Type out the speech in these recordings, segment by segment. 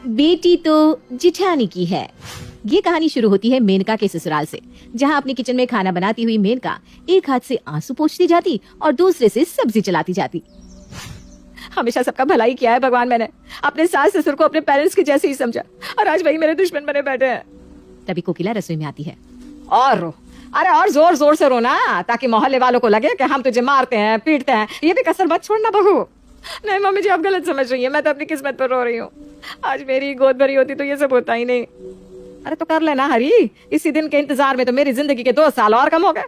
बेटी तो जिठानी की है। ये कहानी शुरू होती है मेनका के ससुराल से, जहाँ अपनी किचन में खाना बनाती हुई मेनका एक हाथ से आंसू पोंछती जाती और दूसरे से सब्जी चलाती जाती। हमेशा सबका भला ही किया है भगवान, मैंने अपने सास ससुर को अपने पेरेंट्स के जैसे ही समझा और आज वही मेरे दुश्मन बने बैठे हैं। तभी कोकिला रसोई में आती है। और रो, अरे और जोर जोर से रोना, ताकि मोहल्ले वालों को लगे कि हम तुझे मारते हैं पीटते हैं। ये भी कसर मत छोड़ना बहू। नहीं मम्मी जी, आप गलत समझ रही हैं, मैं तो अपनी किस्मत पर रो रही हूँ। आज मेरी गोद भरी होती तो ये सब होता ही नहीं। अरे तो कर लेना हरी, इसी दिन के इंतजार में तो मेरी जिंदगी के 2 साल और कम हो गए,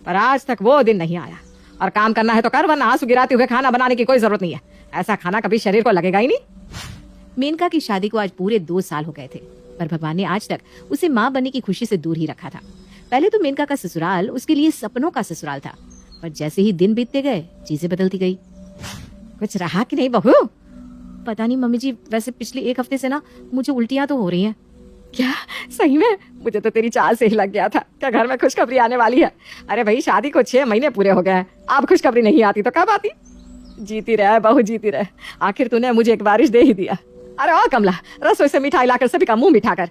पर आज तक वो दिन नहीं आया। और काम करना है तो कर, वरना आंसू गिराते हुए खाना बनाने की कोई जरूरत नहीं है। ऐसा खाना कभी शरीर को लगेगा ही नहीं। मेनका की शादी को आज पूरे 2 साल हो गए थे, पर भगवान ने आज तक उसे माँ बनने की खुशी से दूर ही रखा था। पहले तो मेनका का ससुराल उसके लिए सपनों का ससुराल था, पर जैसे ही दिन बीतते गए चीजें बदलती गई। कुछ रहा कि नहीं बहू? पता नहीं मम्मी जी, वैसे पिछले 1 हफ्ते से ना मुझे उल्टियां तो हो रही हैं। क्या सही में? मुझे तो तेरी चाल से ही लग गया था क्या घर में खुशखबरी आने वाली है। अरे भाई, शादी को 6 महीने पूरे हो गए हैं, अब खुशखबरी नहीं आती तो कब आती? जीती रहे बहू, जीती रहे। आखिर तूने मुझे एक बारिश दे ही दिया। अरे ओ कमला, रसोई से मिठाई लाकर सभी का मुंह मिठा कर।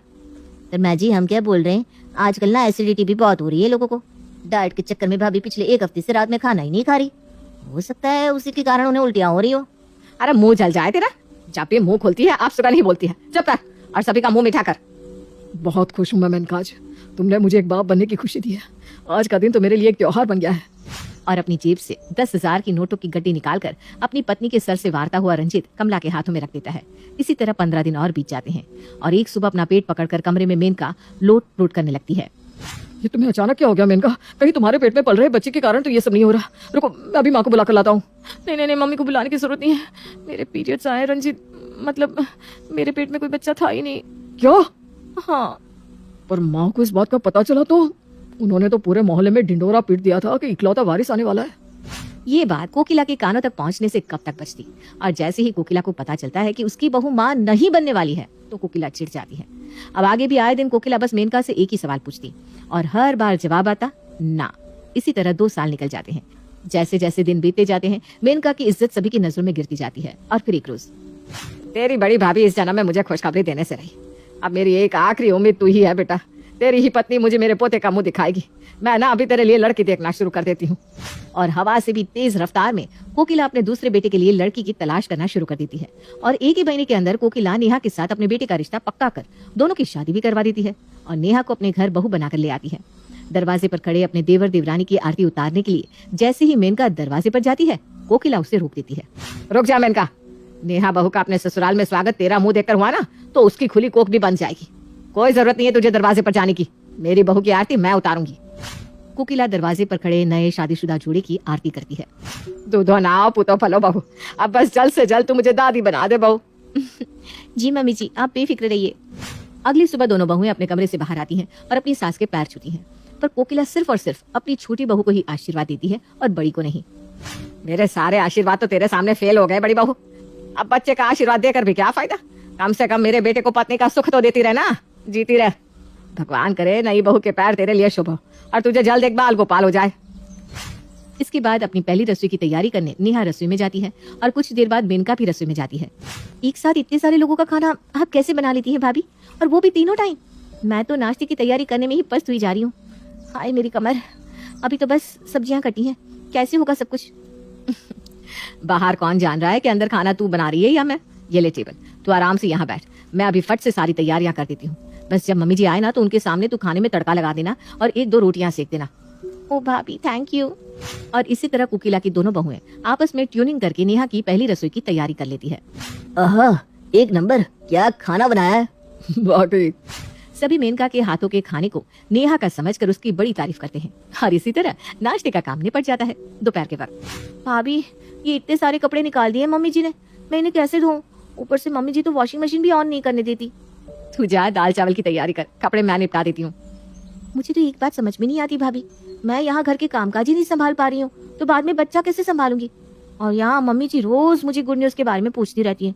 तो माँ जी, हम क्या बोल रहे हैं, आजकल ना एसिडिटी भी बहुत हो रही है लोगों को। डाइट के चक्कर में भाभी पिछले 1 हफ्ते से रात में खाना ही नहीं खा रही। हो सकता है उसी के कारण उन्हें उल्टियां हो रही हो। अरे मुंह जल जाए तेरा, जब भी मुंह खोलती है आप सुबह नहीं बोलती है। चुप कर और सभी का मुंह मिठा कर। बहुत खुश हूँ मैं मेनका, आज तुमने मुझे एक बाप बनने की खुशी दी है। आज का दिन तो मेरे लिए एक त्योहार बन गया है। और अपनी जेब से 10,000 की नोटों की गड्डी निकालकर अपनी पत्नी के सर से वारता हुआ रंजीत कमला के हाथों में रख देता है। इसी तरह 15 दिन और बीत जाते हैं और एक सुबह अपना पेट पकड़कर कमरे में मेनका लोट पोट करने लगती है। ये तुम्हें अचानक क्या हो गया मेनका? कहीं तुम्हारे पेट में पल रहे बच्चे के कारण तो ये सब नहीं हो रहा। रुको, मैं अभी माँ को बुला कर लाता हूँ। नहीं नहीं नहीं, मम्मी को बुलाने की जरूरत नहीं है। मेरे पीरियड्स आए रंजीत, मतलब मेरे पेट में कोई बच्चा था ही नहीं। क्या? हाँ, पर माँ को इस बात का पता चला तो उन्होंने तो पूरे मोहल्ले में ढिंडोरा पीट दिया था कि इकलौता वारिस आने वाला है। ये बात कोकिला के कानों तक पहुंचने से कब तक बचती, और जैसे ही कोकिला को पता चलता है कि उसकी बहू माँ नहीं बनने वाली है तो कोकिला चिढ़ जाती है। अब आगे भी आए दिन कोकिला बस मेनका से एक ही सवाल पूछती और हर बार जवाब आता ना। इसी तरह 2 साल निकल जाते हैं। जैसे जैसे दिन बीतते जाते हैं मेनका की इज्जत सभी की नजरों में गिरती जाती है। और फिर एक रोज, तेरी बड़ी भाभी इस जन्म में मुझे खुशखबरी देने से रही। अब मेरी एक आखिरी उम्मीद तू ही है बेटा। तेरी ही पत्नी मुझे मेरे पोते का मुंह दिखाएगी। मैं ना अभी तेरे लिए लड़की देखना शुरू कर देती हूँ। और हवा से भी तेज रफ्तार में कोकिला अपने दूसरे बेटे के लिए लड़की की तलाश करना शुरू कर देती है। और एक ही महीने के अंदर कोकिला नेहा के साथ अपने बेटे का रिश्ता पक्का कर दोनों की शादी भी करवा देती है और नेहा को अपने घर बहू बनाकर ले आती है। दरवाजे पर खड़े अपने देवर देवरानी की आरती उतारने के लिए जैसे ही मेनका दरवाजे पर जाती है, कोकिला उसे रोक देती है। रुक जा मेनका, नेहा बहू का अपने ससुराल में स्वागत तेरा मुंह देखकर हुआ ना, तो उसकी खुली कोख भी बन जाएगी। कोई जरूरत नहीं है तुझे दरवाजे पर जाने की। मेरी बहू की आरती मैं उतारूंगी। कोकिला दरवाजे पर खड़े नए शादीशुदा जोड़े की आरती करती है। दूधो नाव पुतो फलो बहू, अब बस जल्द से जल्द तू मुझे दादी बना दे बहू। जी मम्मी जी, आप बेफिक्र रहिए। अगली सुबह दोनों बहुएं अपने कमरे से बाहर आती हैं और अपनी सास के पैर छूती हैं, पर कोकिला सिर्फ और सिर्फ अपनी छोटी बहू को ही आशीर्वाद देती है और बड़ी को नहीं। मेरे सारे आशीर्वाद तो तेरे सामने फेल हो गए बड़ी बहू। अब बच्चे का आशीर्वाद देकर भी क्या फायदा? कम से कम मेरे बेटे को पत्नी का सुख तो देती रहे ना, जीती रहे। भगवान करे नई बहू के पैर तेरे लिए शुभ हो और तुझे जल्द एक बाल गोपाल हो जाए। इसके बाद अपनी पहली रसोई की तैयारी करने नेहा रसोई में जाती है और कुछ देर बाद मेनका भी रसोई में जाती है। एक साथ इतने सारे लोगों का खाना आप कैसे बना लेती हैं भाभी, और वो भी तीनों टाइम? मैं तो नाश्ते की तैयारी करने में ही पस्त हुई जा रही हूँ। हाय मेरी कमर, अभी तो बस सब्जियां कटी हैं, कैसे होगा सब कुछ? बाहर कौन जान रहा है कि अंदर खाना तू बना रही है या मैं? ये ले टेबल, तू आराम से यहाँ बैठ, मैं अभी फट से सारी तैयारियां कर देती हूँ। बस जब मम्मी जी आए ना तो उनके सामने तू खाने में तड़का लगा देना और 1-2 रोटियां सेक देना। ओ भाभी थैंक यू। और इसी तरह कोकिला की दोनों बहुएं आपस में ट्यूनिंग करके नेहा की पहली रसोई की तैयारी कर लेती है। आहा, एक नंबर, क्या खाना बनाया है। वाकई सभी मेनका के हाथों के खाने को नेहा का समझकर उसकी बड़ी तारीफ करते हैं और इसी तरह नाश्ते का काम निपट जाता है। दोपहर के वक्त, भाभी ये इतने सारे कपड़े निकाल दिए मम्मी जी ने, मैं इन्हें कैसे धोऊं? ऊपर से मम्मी जी तो वॉशिंग मशीन भी ऑन नहीं करने देती। तू जा दाल चावल की तैयारी कर, कपड़े मैं निपटा देती हूँ। मुझे तो एक बात समझ में नहीं आती भाभी, मैं यहाँ घर के कामकाज ही नहीं संभाल पा रही हूँ तो बाद में बच्चा कैसे संभालूंगी? और यहाँ मम्मी जी रोज मुझे गुड न्यूज के बारे में पूछती रहती है।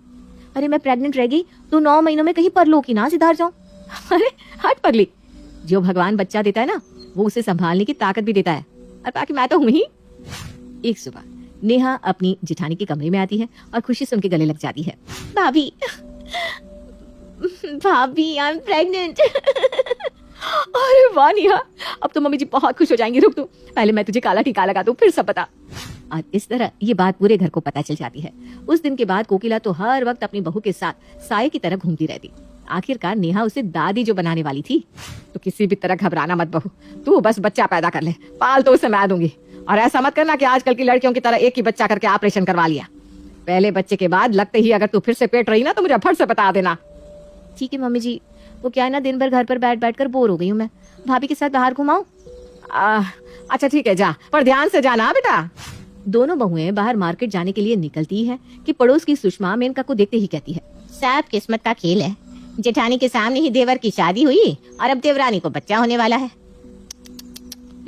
अरे मैं प्रेग्नेंट रह गई तो 9 महीनों में कहीं परलोक ही ना सिधार जाऊं। अरे हट पगली, जो भगवान बच्चा देता है ना वो उसे संभालने की ताकत भी देता है, और बाकी मैं तो हूँ ही। एक सुबह नेहा अपनी जिठानी के कमरे में आती है और खुशी से उनके गले लग जाती है। भाभी भाभी आई एम प्रेग्नेंट। अरे वाह नेहा, अब तो मम्मी जी बहुत खुश हो जाएंगी। रुक तू, पहले मैं तुझे काला टीका लगा दूं, फिर सब बता। और इस तरह ये बात पूरे घर को पता चल जाती है। उस दिन के बाद कोकिला तो हर वक्त अपनी बहू के साथ साये की तरह घूमती रहती। आखिरकार नेहा उसे दादी जो बनाने वाली थी। तो किसी भी तरह घबराना मत बहू, तू बस बच्चा पैदा कर ले, पाल तो उसे मैं दूंगी। और ऐसा मत करना कि आजकल की लड़कियों की तरह एक ही बच्चा करके ऑपरेशन करवा लिया। पहले बच्चे के बाद लगते ही अगर तू फिर से पेट रही ना तो मुझे फट से बता देना। ठीक है मम्मी जी, वो क्या है ना, दिन भर घर पर बैठ बैठ कर बोर हो गई हूँ मैं। भाभी के साथ बाहर घुमाऊं? अच्छा ठीक है जा, पर ध्यान से जाना बेटा। दोनों बहुएं बाहर मार्केट जाने के लिए निकलती है कि पड़ोस की सुषमा मेनका को देखते ही कहती है, सब किस्मत का खेल है। जेठानी के सामने ही देवर की शादी हुई और अब देवरानी को बच्चा होने वाला है।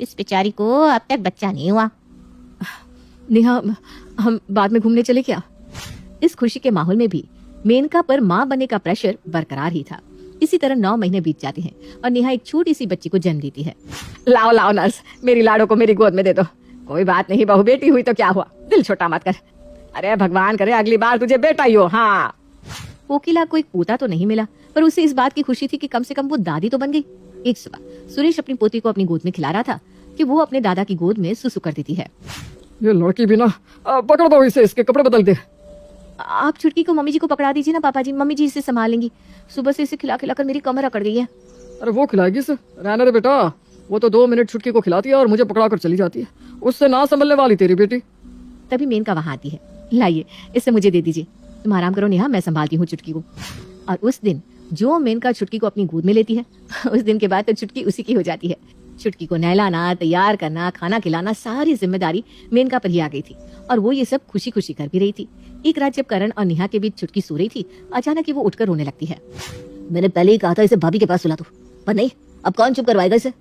इस बेचारी को अब तक बच्चा नहीं हुआ। नेहा, हम बाद में घूमने चले क्या? इस खुशी के माहौल में भी मेनका पर माँ बनने का प्रेशर बरकरार ही था। इसी तरह 9 महीने बीत जाते हैं और नेहा एक छोटी सी बच्ची को जन्म देती है। लाओ लाओ नर्स, मेरी लाडो को मेरी गोद में दे दो। कोई बात नहीं बहू, बेटी हुई तो क्या हुआ, दिल छोटा मत कर। अरे भगवान करे अगली बार तुझे बेटा ही हो। हाँ, कोकिला को एक पोता तो नहीं मिला, पर उसे इस बात की खुशी थी कि कम से कम वो दादी तो बन गई। एक सुबह सुरेश अपनी पोती को अपनी गोद में खिला रहा था कि वो अपने दादा की गोद में सुसु कर देती है। ये लड़की भी ना, पकड़ दो इसे, इसके कपड़े बदल दे। आप छुटकी को मम्मी जी को पकड़ा दीजिए ना पापा जी, मम्मी जी इसे संभाल लेंगी। सुबह से इसे खिला खिला कर मेरी कमर अकड़ गई है। अरे वो खिलाएगी इसे, रहने दे बेटा। वो तो 2 मिनट छुटकी को खिलाती है और मुझे पकड़ा कर चली जाती है। उससे ना संभलने वाली तेरी बेटी। तभी मेनका वहां आती है। लाइए इसे मुझे दे दीजिए, तुम आराम करो नेहा, मैं संभालती हूँ छुटकी को। और उस दिन जो मेनका छुटकी को अपनी गोद में लेती है, उस दिन के बाद तो छुटकी उसी की हो जाती है। छुटकी को नहलाना, तैयार करना, खाना खिलाना, सारी जिम्मेदारी मेनका पर ही आ गई थी और वो ये सब खुशी खुशी कर भी रही थी। एक रात जब करण और नेहा के बीच छुटकी सो रही थी, अचानक ही वो उठकर रोने लगती है। मैंने पहले ही कहा था इसे भाभी के पास सुला दो, पर नहीं, अब कौन चुप करवाएगा इसे?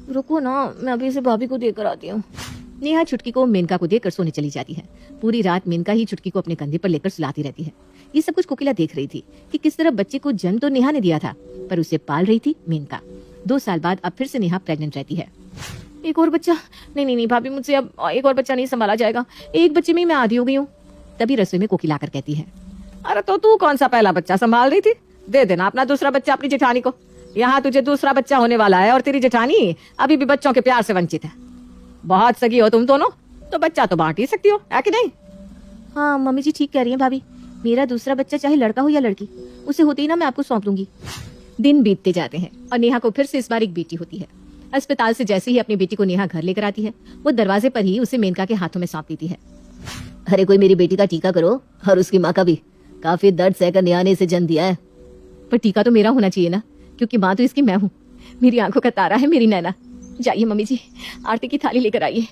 रुको ना, मैं अभी इसे भाभी को देकर आती हूँ। नेहा छुटकी को मेनका को देकर सोने चली जाती है। पूरी रात मेनका ही छुटकी को अपने कंधे पर लेकर सुलाती रहती है। ये सब कुछ कोकिला देख रही थी कि किस तरह बच्चे को जन्म तो नेहा ने दिया था, पर उसे पाल रही थी मेनका। 2 साल बाद अब फिर से नेहा प्रेग्नेंट रहती है। एक और बच्चा? नहीं नहीं नहीं भाभी, मुझसे अब एक और बच्चा नहीं संभाला जाएगा। एक बच्चे में ही मैं आधी हो गई हूँ। तभी रसोई में कोकिला आकर कहती है, अरे तो तू कौन सा पहला बच्चा संभाल रही थी? दे देना अपना दूसरा बच्चा अपनी जेठानी को। यहाँ तुझे दूसरा बच्चा होने वाला है और तेरी जेठानी अभी भी बच्चों के प्यार से वंचित है। बहुत सगी हो तुम दोनों, तो बच्चा तो बांट ही सकती हो, है कि नहीं? हाँ मम्मी जी ठीक कह रही हैं भाभी। मेरा दूसरा बच्चा चाहे लड़का हो या लड़की, उसे होते ही ना मैं आपको सौंप दूंगी। दिन बीतते जाते हैं और नेहा को फिर से इस बार एक बेटी होती है। अस्पताल से जैसे ही अपनी बेटी को नेहा घर लेकर आती है, वो दरवाजे पर ही उसे मेनका के हाथों में सौंप देती है। अरे कोई मेरी बेटी का टीका करो, और उसकी माँ का भी। काफी दर्द सहकर नेहा ने इसे जन्म दिया है। पर टीका तो मेरा होना चाहिए ना, क्योंकि माँ तो इसकी मैं हूँ। मेरी आंखों का तारा है मेरी नैना। जाइए मम्मी जी, आरती की थाली लेकर आइए।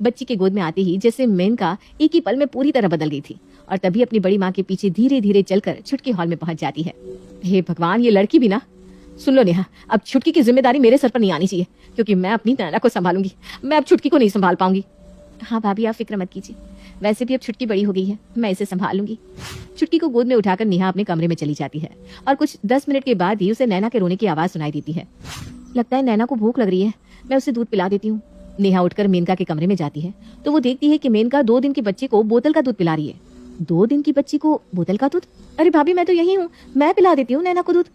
बच्ची के गोद में आते ही जैसे मेनका एक ही पल में पूरी तरह बदल गई थी और तभी अपनी बड़ी माँ के पीछे धीरे धीरे चलकर छुटकी हॉल में पहुंच जाती है। हे भगवान, ये लड़की भी ना। सुन लो नेहा, अब छुटकी की जिम्मेदारी मेरे सर पर नहीं आनी चाहिए, क्योंकि मैं अपनी नैना को संभालूंगी। मैं अब छुटकी को नहीं संभाल पाऊंगी। हाँ भाभी, आप फिक्र मत कीजिए, वैसे भी अब छुटकी बड़ी हो गई है, मैं इसे संभाल लूंगी। छुटकी को गोद में उठाकर नेहा अपने कमरे में चली जाती है और कुछ 10 मिनट के बाद ही उसे नैना के रोने की आवाज सुनाई देती है। लगता है नैना को भूख लग रही है, मैं उसे दूध पिला देती हूँ। नेहा उठकर मेनका के कमरे में जाती है तो वो देखती है कि मेनका 2 दिन के बच्चे को बोतल का दूध पिला रही है। 2 दिन की बच्ची को बोतल का दूध? अरे भाभी, मैं तो यही हूँ, मैं पिला देती हूँ नैना को दूध।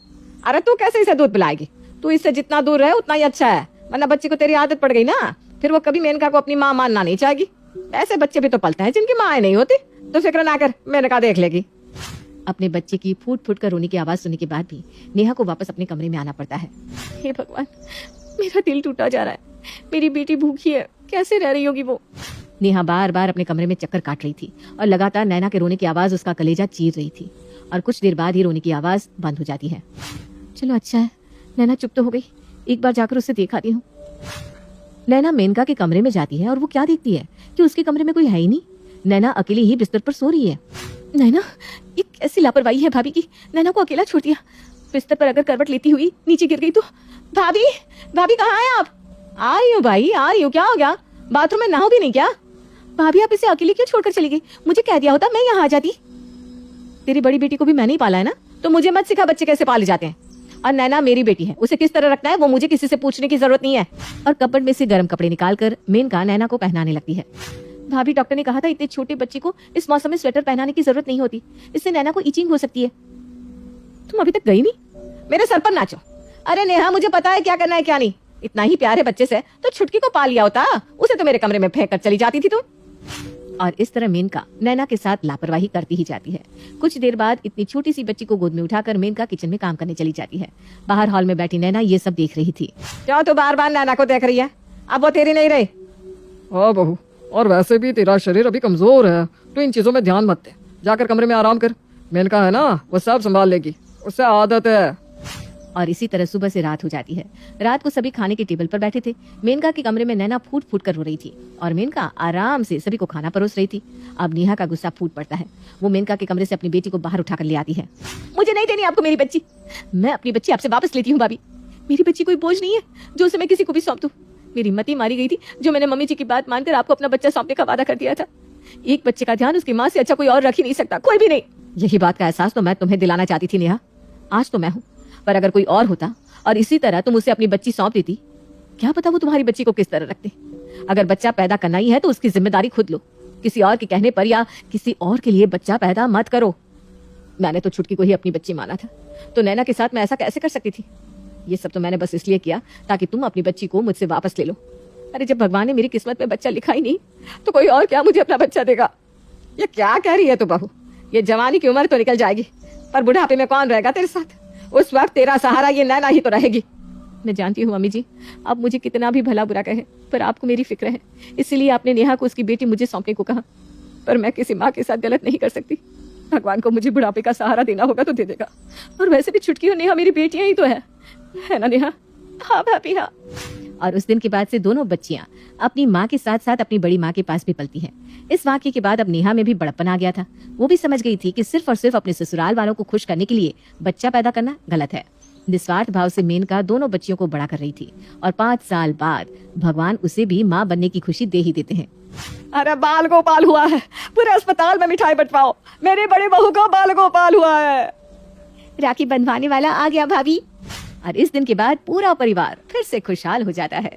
अरे तू कैसे इसे दूध पिलाएगी? तू इससे जितना दूर रहे उतना ही अच्छा है, वरना बच्ची को तेरी आदत पड़ गई ना, फिर वो कभी मेनका को अपनी माँ मानना नहीं चाहेगी। ऐसे बच्चे भी तो पलते हैं जिनकी माँ नहीं होती, तो फिक्र ना कर, मेनका देख लेगी। अपने बच्चे की फूट फूट कर रोने की आवाज सुनने के बाद भी नेहा को वापस अपने कमरे में आना पड़ता है। हे भगवान, मेरा दिल टूटा जा रहा है। मेरी बेटी भूखी है, कैसे रह रही होगी वो? नेहा बार बार अपने कमरे में चक्कर काट रही थी और लगातार नैना के रोने की आवाज उसका कलेजा चीर रही थी और कुछ देर बाद ही रोने की आवाज बंद हो जाती है। चलो अच्छा है, नैना चुप तो हो गई, एक बार जाकर उसे देख आती हूँ। नैना मेनका के कमरे में जाती है और वो क्या देखती है कि उसके कमरे में कोई है ही नहीं। नैना अकेली ही बिस्तर पर सो रही है। नैना, ये कैसी लापरवाही है भाभी की, नैना को अकेला छोड़ दिया। बिस्तर पर अगर करवट लेती हुई नीचे गिर गई तो? भाभी, भाभी कहाँ हैं आप? आ रही हूँ भाई, आ रही हूँ। क्या हो गया, बाथरूम में नहाओ भी नहीं क्या? भाभी आप इसे अकेले क्यों छोड़कर चली गई? मुझे कह दिया होता, मैं यहाँ आ जाती। तेरी बड़ी बेटी को भी मैंने ही पाला है ना, तो मुझे मत सिखा बच्चे कैसे पाले जाते हैं। और नैना मेरी बेटी है, उसे किस तरह रखना है वो मुझे किसी से पूछने की जरूरत नहीं है। और कपड़ में से गर्म कपड़े निकालकर मेनका नैना को पहनाने लगती है। भाभी, डॉक्टर ने कहा था इतने छोटे बच्चे को इस मौसम में स्वेटर पहनाने की जरूरत नहीं होती, इससे नैना को इचिंग हो सकती है। तुम अभी तक गई नहीं? मेरे सर पर नाचो। अरे नेहा, मुझे पता है क्या करना है क्या नहीं। इतना ही प्यार है बच्चे से तो छुटकी को पाल लिया होता, उसे तो मेरे कमरे में फेंक कर चली जाती थी तुम। और इस तरह मेनका नैना के साथ लापरवाही करती ही जाती है। कुछ देर बाद इतनी छोटी सी बच्ची को गोद में उठाकर मेनका किचन में काम करने चली जाती है। बाहर हॉल में बैठी नैना ये सब देख रही थी। क्या तो बार बार नैना को देख रही है? अब वो तेरी नहीं रही। हाँ बहू, और वैसे भी तेरा शरीर अभी कमजोर है, तो इन चीजों में ध्यान मत दे। जाकर कमरे में आराम कर। मेनका है ना, वो सब संभाल लेगी, उससे आदत है। और इसी तरह सुबह से रात हो जाती है। रात को सभी खाने के टेबल पर बैठे थे। मेनका के कमरे में नैना फूट फूट कर रो रही थी और मेनका आराम से सभी को खाना परोस रही थी। अब नेहा का गुस्सा फूट पड़ता है। वो मेनका के कमरे से अपनी बेटी को बाहर उठाकर ले आती है। मुझे नहीं देनी आपको मेरी बच्ची। मैं अपनी बच्ची आपसे वापस लेती हूँ भाभी। मेरी बच्ची कोई बोझ नहीं है जो उसे मैं किसी को भी सौंप दूं। मेरी मती मारी गई थी जो मैंने मम्मी जी की बात मानकर आपको अपना बच्चा सौंपने का वादा कर दिया था। एक बच्चे का ध्यान उसकी माँ से अच्छा कोई और रख ही नहीं सकता, कोई भी नहीं। यही बात का एहसास तो मैं तुम्हें दिलाना चाहती थी नेहा। आज तो मैं हूँ, पर अगर कोई और होता और इसी तरह तुम उसे अपनी बच्ची सौंप देती, क्या पता वो तुम्हारी बच्ची को किस तरह रखते। अगर बच्चा पैदा करना ही है तो उसकी जिम्मेदारी खुद लो। किसी और के कहने पर या किसी और के लिए बच्चा पैदा मत करो। मैंने तो छुटकी को ही अपनी बच्ची माना था, तो नैना के साथ मैं ऐसा कैसे कर सकती थी? ये सब तो मैंने बस इसलिए किया ताकि तुम अपनी बच्ची को मुझसे वापस ले लो। अरे जब भगवान ने मेरी किस्मत में बच्चा लिखा ही नहीं, तो कोई और क्या मुझे अपना बच्चा देगा? ये क्या कह रही है तू बहू? ये जवानी की उम्र तो निकल जाएगी, पर बुढ़ापे में कौन रहेगा तेरे साथ? उस वक्त तेरा सहारा ये नैना ही तो रहेगी। मैं जानती हूँ मम्मी जी, आप मुझे कितना भी भला बुरा कहे, पर आपको मेरी फिक्र है, इसलिए आपने नेहा को उसकी बेटी मुझे सौंपने को कहा। पर मैं किसी माँ के साथ गलत नहीं कर सकती। भगवान को मुझे बुढ़ापे का सहारा देना होगा तो दे देगा। और वैसे भी छुटकी और नेहा मेरी बेटियां ही तो है ना नेहा? हाँ भाभी हाँ। और उस दिन के बाद से दोनों बच्चियां अपनी माँ के साथ साथ अपनी बड़ी माँ के पास भी पलती हैं। इस वाक्य के बाद अब नेहा में भी बड़प्पन आ गया था। वो भी समझ गई थी कि सिर्फ और सिर्फ अपने ससुराल वालों को खुश करने के लिए बच्चा पैदा करना गलत है। निस्वार्थ भाव से मेनका दोनों बच्चियों को बड़ा कर रही थी और 5 साल बाद भगवान उसे भी माँ बनने की खुशी दे ही देते हैं। अरे बाल गोपाल हुआ है, पूरे अस्पताल में मिठाई बंटवाओ, मेरी बड़ी बहू को बाल गोपाल हुआ है। राखी बंधवाने वाला आ गया भाभी। और इस दिन के बाद पूरा परिवार फिर से खुशहाल हो जाता है।